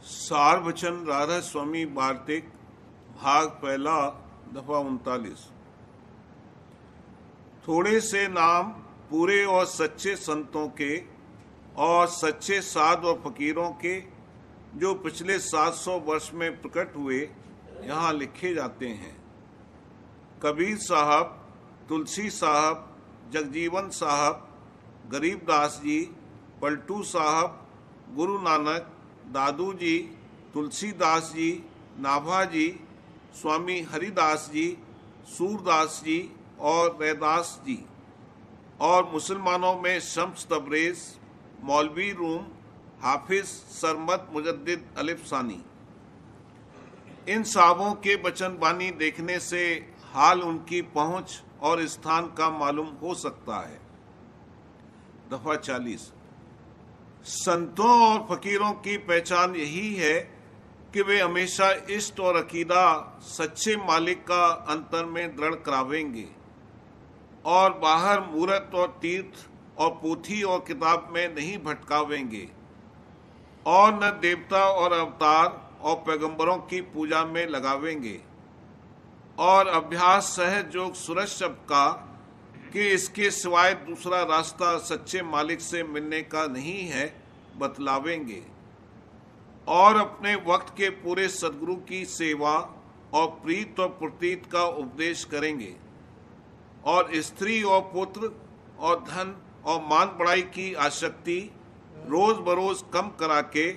सार वचन राधा स्वामी वार्तिक भाग पहला दफा 39। थोड़े से नाम पूरे और सच्चे संतों के और सच्चे साध और फकीरों के जो पिछले 700 वर्ष में प्रकट हुए यहाँ लिखे जाते हैं। कबीर साहब, तुलसी साहब, जगजीवन साहब, गरीबदास जी, पलटू साहब, गुरु नानक, दादू जी, तुलसीदास जी, नाभा जी, स्वामी हरिदास जी, सूरदास जी और रैदास जी, और मुसलमानों में शम्स तबरेज, मौलवी रूम, हाफिज सरमद मुजद्दिद अलिफ सानी। इन साहबों के वचन बानी देखने से हाल उनकी पहुंच और स्थान का मालूम हो सकता है। दफा 40। संतों और फकीरों की पहचान यही है कि वे हमेशा इष्ट और अकीदा सच्चे मालिक का अंतर में दृढ़ करावेंगे और बाहर मूरत और तीर्थ और पोथी और किताब में नहीं भटकावेंगे और न देवता और अवतार और पैगंबरों की पूजा में लगावेंगे और अभ्यास सहज योग सूरज शब्द का कि इसके सिवाय दूसरा रास्ता सच्चे मालिक से मिलने का नहीं है बतलावेंगे और अपने वक्त के पूरे सदगुरु की सेवा और प्रीत और प्रतीत का उपदेश करेंगे और स्त्री और पुत्र और धन और मान बढ़ाई की आसक्ति रोज बरोज कम करा के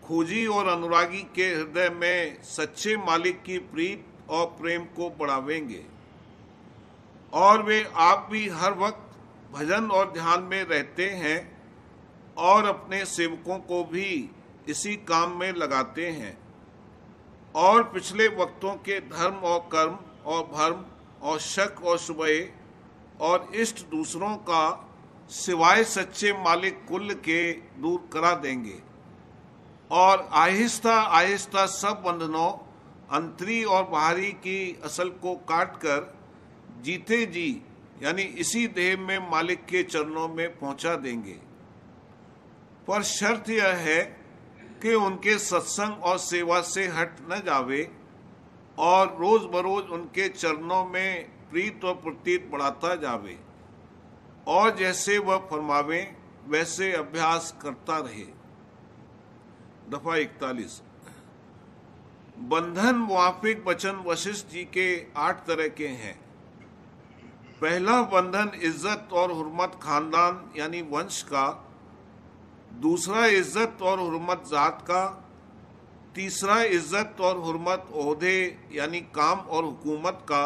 खोजी और अनुरागी के हृदय में सच्चे मालिक की प्रीत और प्रेम को बढ़ावेंगे और वे आप भी हर वक्त भजन और ध्यान में रहते हैं और अपने सेवकों को भी इसी काम में लगाते हैं और पिछले वक्तों के धर्म और कर्म और भर्म और शक और शुबह और इष्ट दूसरों का सिवाय सच्चे मालिक कुल के दूर करा देंगे और आहिस्ता आहिस्ता सब बंधनों अंतरी और बाहरी की असल को काट कर जीते जी यानी इसी देह में मालिक के चरणों में पहुंचा देंगे। पर शर्त यह है कि उनके सत्संग और सेवा से हट न जावे और रोज बरोज उनके चरणों में प्रीत और प्रतीत बढ़ाता जावे और जैसे वह फरमावे वैसे अभ्यास करता रहे। दफा 41। बंधन मुआफिक वचन वशिष्ठ जी के 8 तरह के हैं। पहला बंधन इज्जत और हुर्मत खानदान यानी वंश का, दूसरा इज्जत और हुर्मत जात का, तीसरा इज्जत और हुर्मत ओहदे यानी काम और हुकूमत का,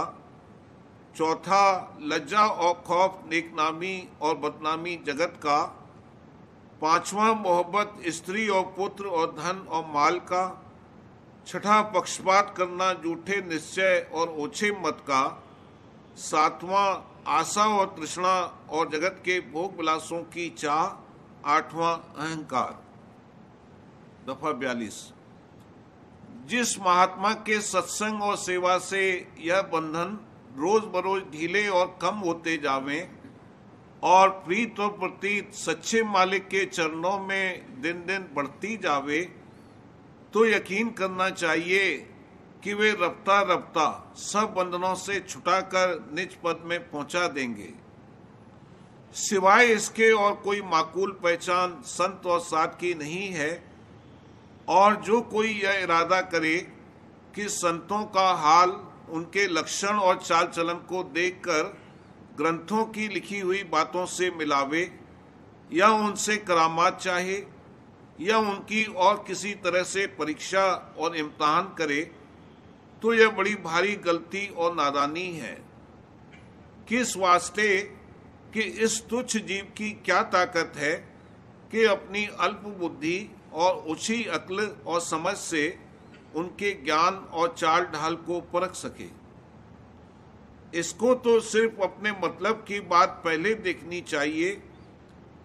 चौथा लज्जा और खौफ नेकनामी और बदनामी जगत का, पांचवा मोहब्बत स्त्री और पुत्र और धन और माल का, छठा पक्षपात करना झूठे निश्चय और ओछे मत का, सातवां आशा और तृष्णा और जगत के भोग विलासों की चाह, आठवां अहंकार। दफा 42। जिस महात्मा के सत्संग और सेवा से यह बंधन रोज बरोज ढीले और कम होते जावें और प्रीत और प्रतीत सच्चे मालिक के चरणों में दिन दिन बढ़ती जावे तो यकीन करना चाहिए कि वे रफ्ता रफ्ता सब बंधनों से छुटाकर निज पद में पहुंचा देंगे। सिवाय इसके और कोई माकूल पहचान संत और साध की नहीं है और जो कोई यह इरादा करे कि संतों का हाल उनके लक्षण और चाल चलन को देखकर ग्रंथों की लिखी हुई बातों से मिलावे या उनसे करामात चाहे या उनकी और किसी तरह से परीक्षा और इम्तहान करे तो यह बड़ी भारी गलती और नादानी है। किस वास्ते कि इस तुच्छ जीव की क्या ताकत है कि अपनी अल्प बुद्धि और ओछी अक्ल और समझ से उनके ज्ञान और चाल ढाल को परख सके। इसको तो सिर्फ अपने मतलब की बात पहले देखनी चाहिए,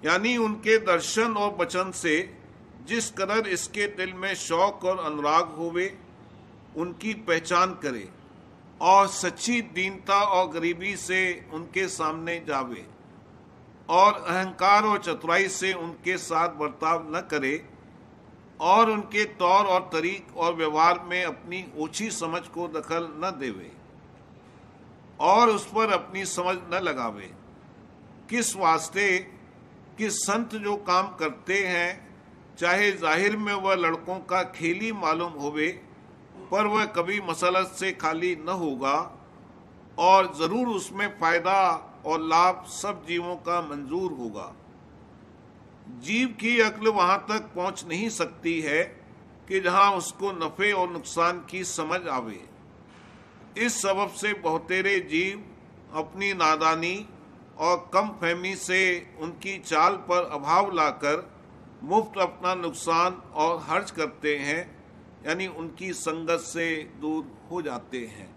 यानी उनके दर्शन और वचन से जिस कदर इसके दिल में शौक और अनुराग होवे उनकी पहचान करे और सच्ची दीनता और गरीबी से उनके सामने जावे और अहंकार और चतुराई से उनके साथ बर्ताव न करे और उनके तौर और तरीक और व्यवहार में अपनी ओछी समझ को दखल न देवे और उस पर अपनी समझ न लगावे। किस वास्ते कि संत जो काम करते हैं, चाहे जाहिर में वह लड़कों का खेल ही मालूम होवे, पर वह कभी मसलत से खाली न होगा और जरूर उसमें फायदा और लाभ सब जीवों का मंजूर होगा। जीव की अक्ल वहां तक पहुंच नहीं सकती है कि जहां उसको नफे और नुकसान की समझ आवे। इस सबब से बहुतेरे जीव अपनी नादानी और कम फहमी से उनकी चाल पर अभाव लाकर मुफ्त अपना नुकसान और हर्ज करते हैं, यानी उनकी संगत से दूर हो जाते हैं।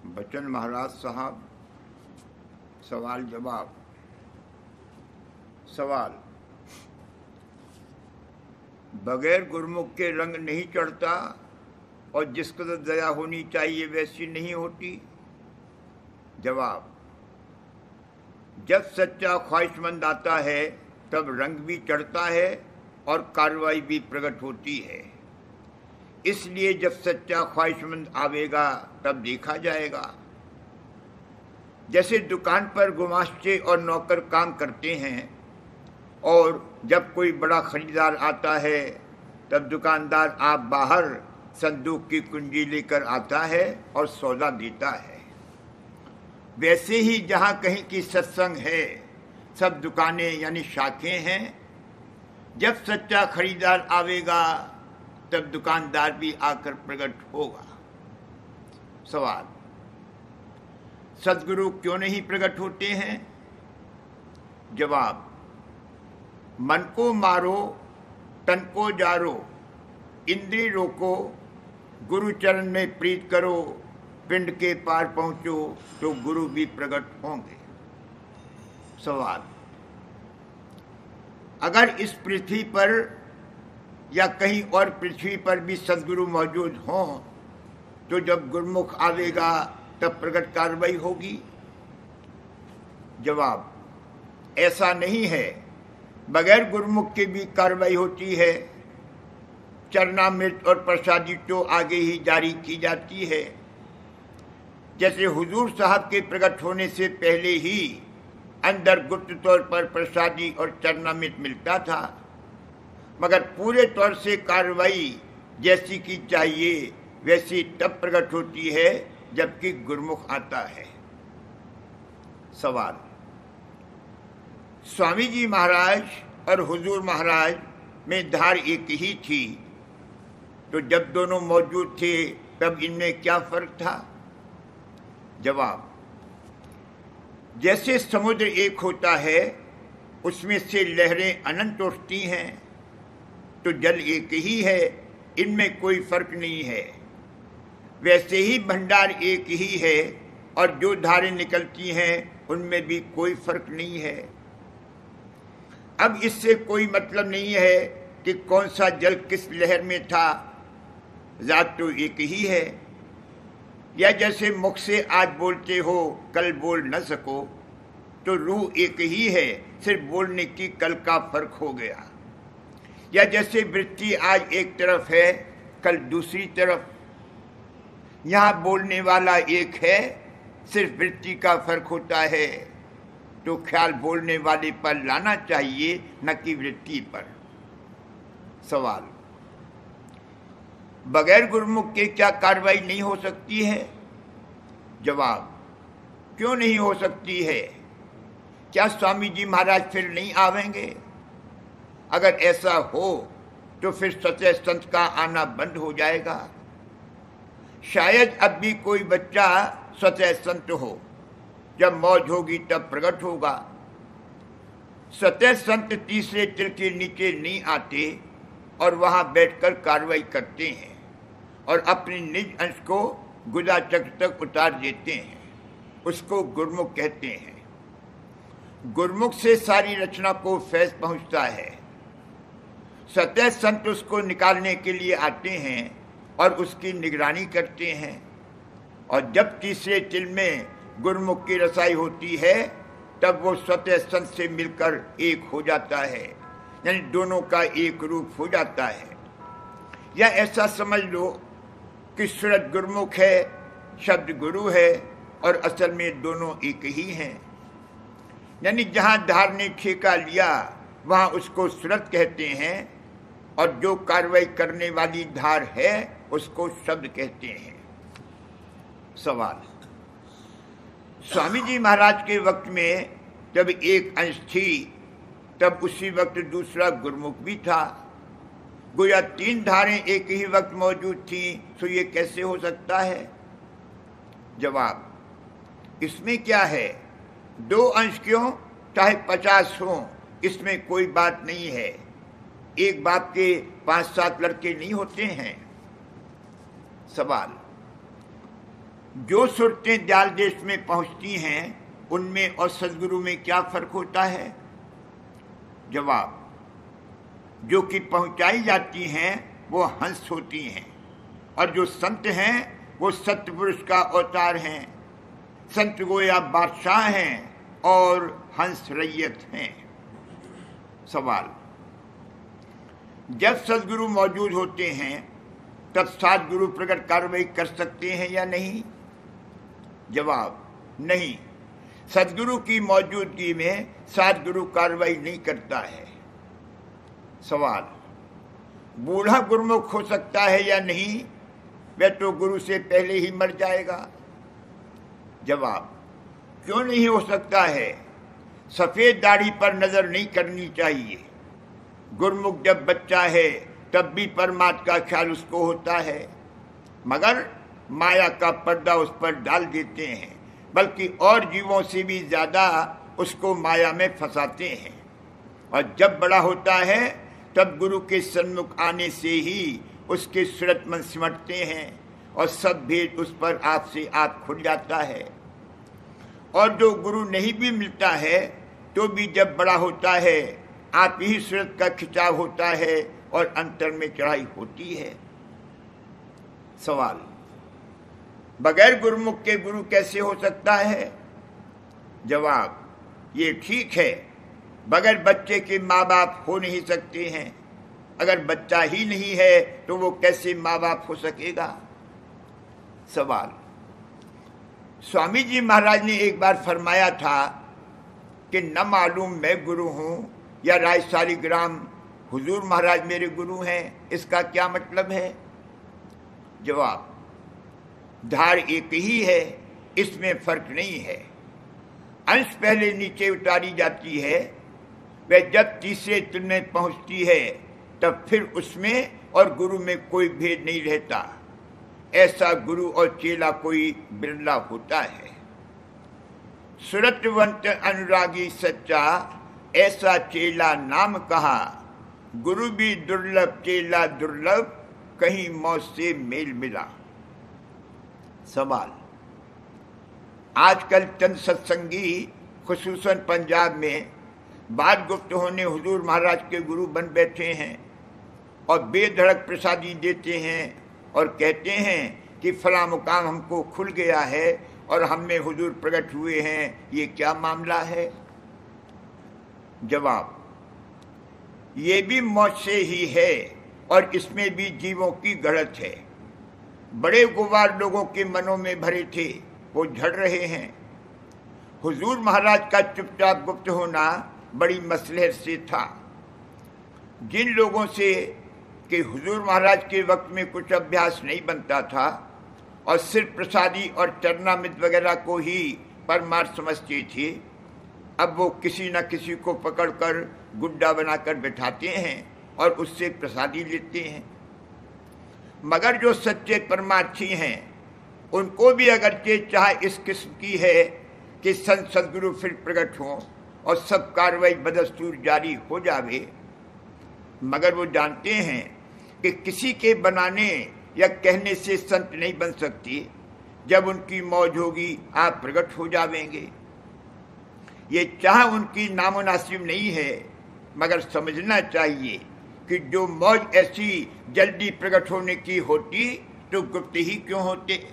बच्चन महाराज साहब, सवाल जवाब। सवाल, बगैर गुरमुख के रंग नहीं चढ़ता और जिस कदर दया होनी चाहिए वैसी नहीं होती। जवाब, जब सच्चा ख्वाहिशमंद आता है तब रंग भी चढ़ता है और कार्रवाई भी प्रकट होती है। इसलिए जब सच्चा ख्वाहिशमंद आवेगा तब देखा जाएगा। जैसे दुकान पर गुमाश्ते और नौकर काम करते हैं और जब कोई बड़ा खरीदार आता है तब दुकानदार आप बाहर संदूक की कुंजी लेकर आता है और सौदा देता है, वैसे ही जहाँ कहीं की सत्संग है सब दुकानें यानी शाखें हैं। जब सच्चा खरीदार आवेगा तब दुकानदार भी आकर प्रकट होगा। सवाल, सद्गुरु क्यों नहीं प्रकट होते हैं? जवाब, मन को मारो, तन को जारो, इंद्रिय रोको, गुरु चरण में प्रीत करो, पिंड के पार पहुंचो तो गुरु भी प्रकट होंगे। सवाल, अगर इस पृथ्वी पर या कहीं और पृथ्वी पर भी सद्गुरु मौजूद हों तो जब गुरुमुख आवेगा तब प्रकट कार्रवाई होगी। जवाब, ऐसा नहीं है, बगैर गुरुमुख के भी कार्रवाई होती है। चरणामृत और प्रसादी तो आगे ही जारी की जाती है। जैसे हुजूर साहब के प्रकट होने से पहले ही अंदर गुप्त तौर पर प्रसादी और चरणामृत मिलता था, मगर पूरे तौर से कार्रवाई जैसी की चाहिए वैसी तब प्रकट होती है जबकि गुरुमुख आता है। सवाल, स्वामी जी महाराज और हुजूर महाराज में धार एक ही थी, तो जब दोनों मौजूद थे तब इनमें क्या फर्क था? जवाब, जैसे समुद्र एक होता है उसमें से लहरें अनंत उठती हैं, तो जल एक ही है, इनमें कोई फर्क नहीं है। वैसे ही भंडार एक ही है और जो धारें निकलती हैं उनमें भी कोई फर्क नहीं है। अब इससे कोई मतलब नहीं है कि कौन सा जल किस लहर में था, जात तो एक ही है। या जैसे मुख से आज बोलते हो कल बोल न सको, तो रूह एक ही है, सिर्फ बोलने की कल का फर्क हो गया। या जैसे वृत्ति आज एक तरफ है कल दूसरी तरफ, यहाँ बोलने वाला एक है, सिर्फ वृत्ति का फर्क होता है। तो ख्याल बोलने वाले पर लाना चाहिए न कि वृत्ति पर। सवाल, बगैर गुरुमुख के क्या कार्रवाई नहीं हो सकती है? जवाब, क्यों नहीं हो सकती है? क्या स्वामी जी महाराज फिर नहीं आवेंगे? अगर ऐसा हो तो फिर सच्चे संत का आना बंद हो जाएगा। शायद अब भी कोई बच्चा सच्चे संत हो, जब मौज होगी तब प्रकट होगा। सच्चे संत तीसरे तिल के नीचे नहीं आते और वहां बैठकर कार्रवाई करते हैं और अपने निज अंश को गुदा चक्र तक उतार देते हैं। उसको गुरमुख कहते हैं। गुरमुख से सारी रचना को फैज पहुंचता है। सत्य संत उसको निकालने के लिए आते हैं और उसकी निगरानी करते हैं। और जब तीसरे तिल में गुरुमुख की रसाई होती है तब वो स्वतः संत से मिलकर एक हो जाता है, यानी दोनों का एक रूप हो जाता है। या ऐसा समझ लो कि सूरत गुरुमुख है, शब्द गुरु है, और असल में दोनों एक ही हैं। यानी जहाँ धार ने ठेका लिया वहाँ उसको सूरत कहते हैं, और जो कार्रवाई करने वाली धार है उसको शब्द कहते हैं। सवाल, स्वामी जी महाराज के वक्त में जब एक अंश थी तब उसी वक्त दूसरा गुरुमुख भी था। गोया 3 धारें एक ही वक्त मौजूद थी, तो ये कैसे हो सकता है? जवाब, इसमें क्या है, 2 अंश क्यों, चाहे 50 हों, इसमें कोई बात नहीं है। एक बाप के 5-7 लड़के नहीं होते हैं। सवाल, जो सुरतें दयाल देश में पहुंचती हैं उनमें और सदगुरु में क्या फर्क होता है? जवाब, जो कि पहुंचाई जाती हैं वो हंस होती हैं, और जो संत हैं वो सत्य पुरुष का अवतार हैं। संत गोया बादशाह हैं और हंस रैयत हैं। सवाल, जब सदगुरु मौजूद होते हैं तब 7 गुरु प्रकट कार्रवाई कर सकते हैं या नहीं? जवाब, नहीं, सदगुरु की मौजूदगी में 7 गुरु कार्रवाई नहीं करता है। सवाल, बूढ़ा गुरुमुख हो सकता है या नहीं? वह तो गुरु से पहले ही मर जाएगा। जवाब, क्यों नहीं हो सकता है? सफेद दाढ़ी पर नजर नहीं करनी चाहिए। गुरुमुख जब बच्चा है तब भी परमात्मा का ख्याल उसको होता है, मगर माया का पर्दा उस पर डाल देते हैं, बल्कि और जीवों से भी ज्यादा उसको माया में फंसाते हैं। और जब बड़ा होता है तब गुरु के सन्मुख आने से ही उसके सूरत मन सिमटते हैं और सब भेद उस पर आप से आप खुल जाता है। और जो गुरु नहीं भी मिलता है तो भी जब बड़ा होता है आप ही सूरत का खिंचाव होता है और अंतर में चढ़ाई होती है। सवाल, बगैर गुरुमुख के गुरु कैसे हो सकता है? जवाब, ये ठीक है, बगैर बच्चे के माँ बाप हो नहीं सकते हैं। अगर बच्चा ही नहीं है तो वो कैसे माँ बाप हो सकेगा? सवाल, स्वामी जी महाराज ने एक बार फरमाया था कि न मालूम मैं गुरु हूं या राय सालिग्राम हुजूर महाराज मेरे गुरु हैं, इसका क्या मतलब है? जवाब, धार एक ही है, इसमें फर्क नहीं है। अंश पहले नीचे उतारी जाती है, वह जब तीसरे तिल में पहुंचती है तब फिर उसमें और गुरु में कोई भेद नहीं रहता। ऐसा गुरु और चेला कोई बिरला होता है। सुरतवंत अनुरागी सच्चा, ऐसा चेला नाम कहा। गुरु भी दुर्लभ चेला दुर्लभ, कहीं मौत से मेल मिला। सवाल, आजकल चंद सत्संगी खुसूसन पंजाब में बात गुप्त होने हुजूर महाराज के गुरु बन बैठे हैं और बेधड़क प्रसादी देते हैं और कहते हैं कि फला मुकाम हमको खुल गया है और हम में हुजूर प्रकट हुए हैं, ये क्या मामला है? जवाब, ये भी मौत से ही है और इसमें भी जीवों की गलत है। बड़े गुवार लोगों के मनों में भरे थे, वो झड़ रहे हैं। हुजूर महाराज का चुपचाप गुप्त होना बड़ी मसलहत से था। जिन लोगों से कि हुजूर महाराज के वक्त में कुछ अभ्यास नहीं बनता था और सिर्फ प्रसादी और चरणामृत वगैरह को ही परमार्थ समझते थे, अब वो किसी न किसी को पकड़कर गुड्डा बनाकर बैठाते हैं और उससे प्रसादी लेते हैं। मगर जो सच्चे परमार्थी हैं उनको भी अगरचे चाह इस किस्म की है कि संत सदगुरु फिर प्रकट हों और सब कार्रवाई बदस्तूर जारी हो जावे, मगर वो जानते हैं कि किसी के बनाने या कहने से संत नहीं बन सकती। जब उनकी मौज होगी आप प्रकट हो जावेंगे। ये चाह उनकी नामुनासिब नहीं है, मगर समझना चाहिए कि जो मौज ऐसी जल्दी प्रकट होने की होती तो गुप्त ही क्यों होते।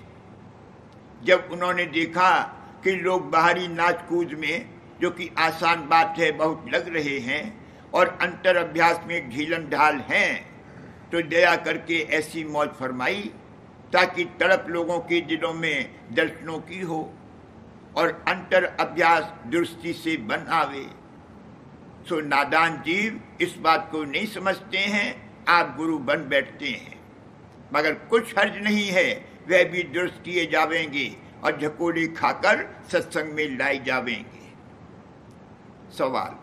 जब उन्होंने देखा कि लोग बाहरी नाच कूद में, जो कि आसान बात है, बहुत लग रहे हैं और अंतर अभ्यास में ढीलन ढाल हैं, तो दया करके ऐसी मौज फरमाई ताकि तड़प लोगों के दिलों में दर्शनों की हो और अंतर अभ्यास दुरुस्ती से बन आवे। सो नादान जीव इस बात को नहीं समझते हैं, आप गुरु बन बैठते हैं, मगर कुछ हर्ज नहीं है, वह भी दुरुस्त किए जावेंगे और झकोले खाकर सत्संग में लाई जावेंगे। सवाल,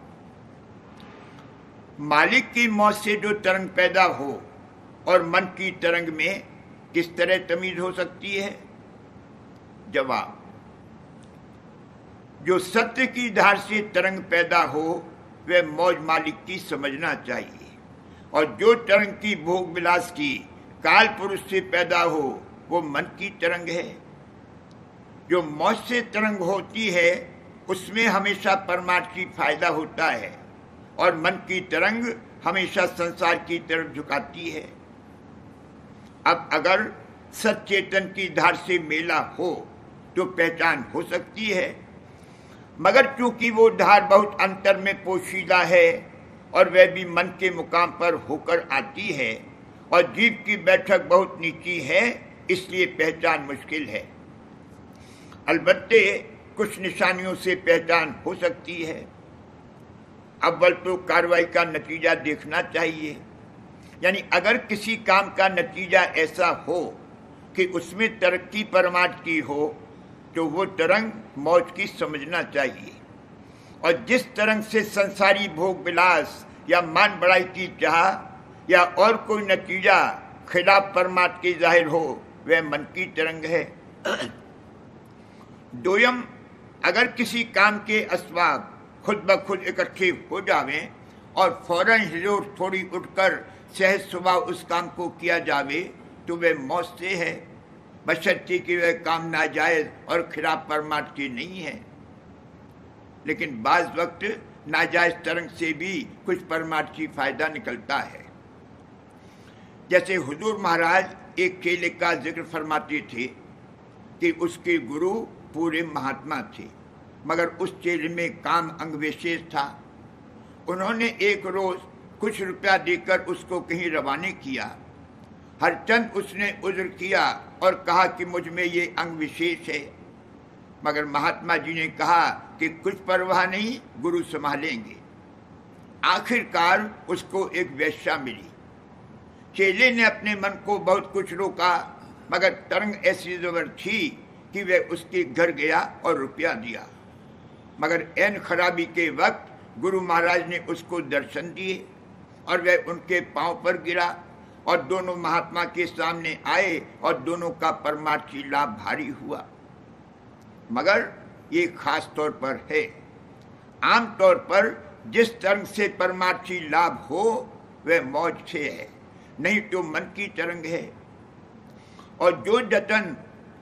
मालिक की मौत से जो तरंग पैदा हो और मन की तरंग में किस तरह तमीज हो सकती है? जवाब, जो सत्य की धार से तरंग पैदा हो वह मौज मालिक की समझना चाहिए, और जो तरंग की भोग विलास की काल पुरुष से पैदा हो वो मन की तरंग है। जो मौज से तरंग होती है उसमें हमेशा परमार्थ की फायदा होता है, और मन की तरंग हमेशा संसार की तरफ झुकाती है। अब अगर सचेतन की धार से मेला हो तो पहचान हो सकती है, मगर चूंकि वो धार बहुत अंतर में पोशीदा है और वह भी मन के मुकाम पर होकर आती है और जीव की बैठक बहुत नीची है, इसलिए पहचान मुश्किल है। अलबत्ते कुछ निशानियों से पहचान हो सकती है। अव्वल तो कार्रवाई का नतीजा देखना चाहिए, यानी अगर किसी काम का नतीजा ऐसा हो कि उसमें तरक्की परमार्थ की हो तो वो तरंग मौज की समझना चाहिए, और जिस तरंग से संसारी भोग विलास या मान बढ़ाई की चाह या और कोई नतीजा खिलाफ परमार्थ के जाहिर हो वह मन की तरंग है। दोयम, अगर किसी काम के असबाब खुद ब खुद इकट्ठे हो जावें और फौरन हिलोर थोड़ी उठकर सहज स्वभाव उस काम को किया जावे तो वह मौज से है, बशर्ते कि वह काम नाजायज और खिलाफ परमार्थ की नहीं है। लेकिन बाज वक्त नाजायज तरंग से भी कुछ परमार्थी फायदा निकलता है। जैसे हुजूर महाराज एक चेले का जिक्र फरमाते थे कि उसके गुरु पूरे महात्मा थे, मगर उस चेले में काम अंग विशेष था। उन्होंने एक रोज कुछ रुपया देकर उसको कहीं रवाने किया। हरचंद उसने उज्र किया और कहा कि मुझ में ये अंग विशेष है, मगर महात्मा जी ने कहा कि कुछ परवाह नहीं, गुरु संभालेंगे। आखिरकार उसको एक वेश्या मिली। चेले ने अपने मन को बहुत कुछ रोका, मगर तरंग ऐसी जबर थी कि वह उसके घर गया और रुपया दिया। मगर ऐन खराबी के वक्त गुरु महाराज ने उसको दर्शन दिए और वह उनके पांव पर गिरा और दोनों महात्मा के सामने आए और दोनों का परमार्थी लाभ भारी हुआ। मगर ये खास तौर पर है। आम तौर पर जिस तरंग से परमार्थी लाभ हो वह मौज से है, नहीं तो मन की तरंग है। और जो जतन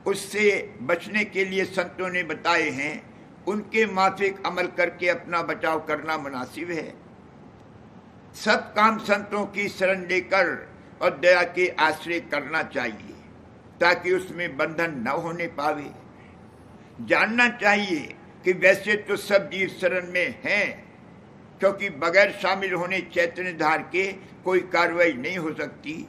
उससे बचने के लिए संतों ने बताए हैं उनके माफिक अमल करके अपना बचाव करना मुनासिब है। सब काम संतों की शरण लेकर और दया के आश्रय करना चाहिए ताकि उसमें बंधन न होने पावे। जानना चाहिए कि वैसे तो सब जीव शरण में हैं, क्योंकि बगैर शामिल होने चैतन्य धार के कोई कार्रवाई नहीं हो सकती,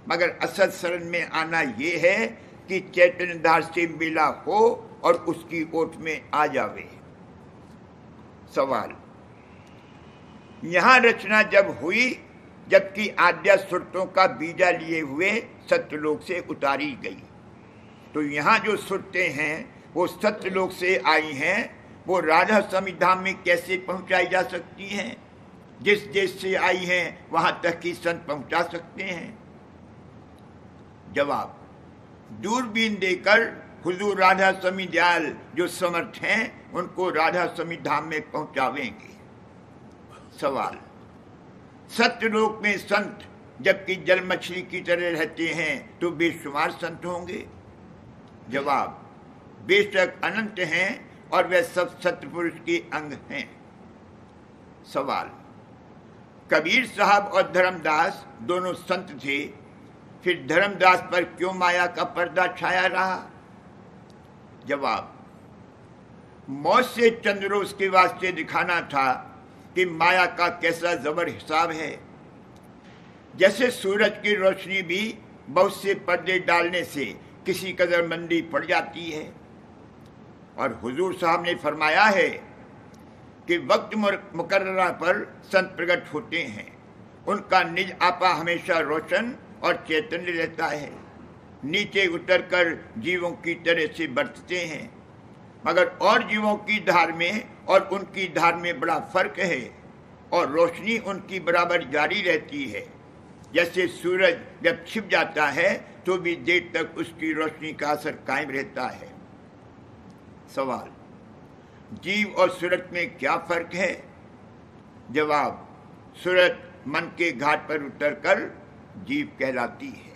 मगर असल शरण में आना ये है कि चैतन्य धार से मिला हो और उसकी ओट में आ जावे। सवाल, यहाँ रचना जब हुई जबकि आद्या सुरतों का बीजा लिए हुए सत्यलोक से उतारी गई, तो यहाँ जो सुरतें हैं वो सत्यलोक से आई हैं, वो राधा समिधाम में कैसे पहुंचाई जा सकती हैं? जिस देश से आई हैं वहां तक ही संत पहुंचा सकते हैं। जवाब, दूरबीन देकर हुजूर राधा समिध्याल जो समर्थ हैं उनको राधा समिधाम में पहुंचावेंगे। सवाल, सत्यलोक में संत जबकि जल मछली की तरह रहते हैं तो बेशुमार संत होंगे। जवाब, बेशक अनंत हैं और वे सब सत्पुरुष के अंग हैं। सवाल, कबीर साहब और धर्मदास दोनों संत थे, फिर धर्मदास पर क्यों माया का पर्दा छाया रहा? जवाब, मौत से चंद रोज के वास्ते दिखाना था कि माया का कैसा जबर हिसाब है। जैसे सूरज की रोशनी भी बहुत से पर्दे डालने से किसी कदर मंदी पड़ जाती है, और हुजूर साहब ने फरमाया है कि वक्त मुकर्ररा पर संत प्रकट होते हैं, उनका निज आपा हमेशा रोशन और चैतन्य रहता है, नीचे उतरकर जीवों की तरह से बरतते हैं, मगर और जीवों की धार में और उनकी धार में बड़ा फर्क है, और रोशनी उनकी बराबर जारी रहती है। जैसे सूरज जब छिप जाता है तो भी देर तक उसकी रोशनी का असर कायम रहता है। सवाल, जीव और सूरत में क्या फर्क है? जवाब, सूरत मन के घाट पर उतरकर जीव कहलाती है।